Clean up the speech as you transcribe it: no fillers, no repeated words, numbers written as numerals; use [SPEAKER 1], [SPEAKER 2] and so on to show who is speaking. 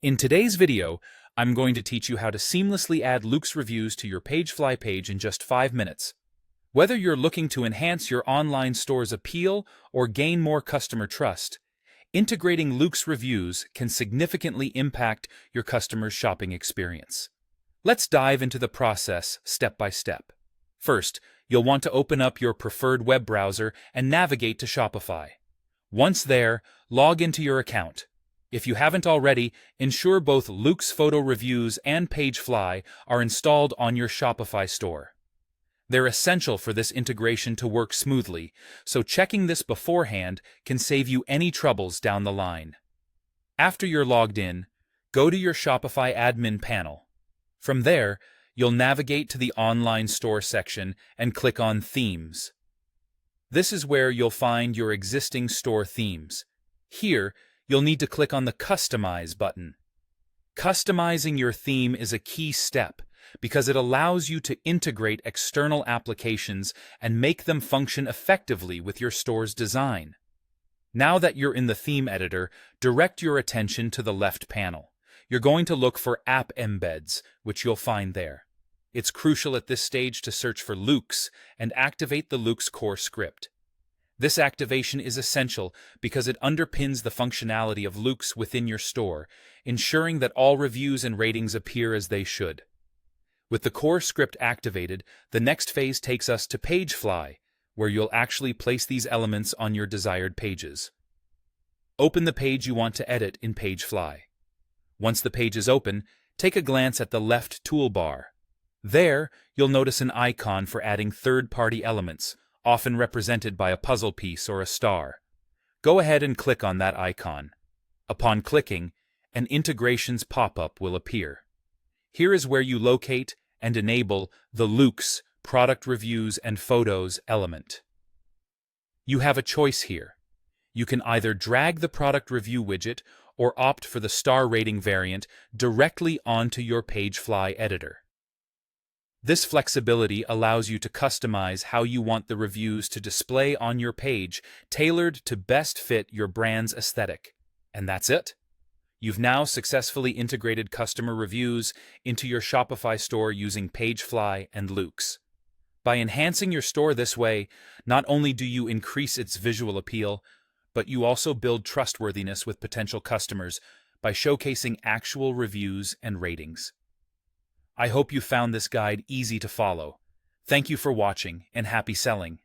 [SPEAKER 1] In today's video, I'm going to teach you how to seamlessly add Loox reviews to your Pagefly page in just 5 minutes. Whether you're looking to enhance your online store's appeal or gain more customer trust, integrating Loox reviews can significantly impact your customers' shopping experience. Let's dive into the process step by step. First, you'll want to open up your preferred web browser and navigate to Shopify. Once there, log into your account. If you haven't already, ensure both Loox photo reviews and Pagefly are installed on your Shopify store. They're essential for this integration to work smoothly, so checking this beforehand can save you any troubles down the line. After you're logged in, go to your Shopify admin panel. From there, you'll navigate to the online store section and click on Themes. This is where you'll find your existing store themes. Here, you'll need to click on the Customize button. Customizing your theme is a key step because it allows you to integrate external applications and make them function effectively with your store's design. Now that you're in the theme editor, direct your attention to the left panel. You're going to look for App Embeds, which you'll find there. It's crucial at this stage to search for Loox and activate the Loox core script. This activation is essential because it underpins the functionality of Loox within your store, ensuring that all reviews and ratings appear as they should. With the core script activated, the next phase takes us to Pagefly, where you'll actually place these elements on your desired pages. Open the page you want to edit in Pagefly. Once the page is open, take a glance at the left toolbar. There, you'll notice an icon for adding third-party elements, often represented by a puzzle piece or a star. Go ahead and click on that icon. Upon clicking, an integrations pop-up will appear. Here is where you locate and enable the Loox Product Reviews and Photos element. You have a choice here. You can either drag the product review widget or opt for the star rating variant directly onto your Pagefly editor. This flexibility allows you to customize how you want the reviews to display on your page, tailored to best fit your brand's aesthetic. And that's it. You've now successfully integrated customer reviews into your Shopify store using Pagefly and Loox. By enhancing your store this way, not only do you increase its visual appeal, but you also build trustworthiness with potential customers by showcasing actual reviews and ratings. I hope you found this guide easy to follow. Thank you for watching, and happy selling.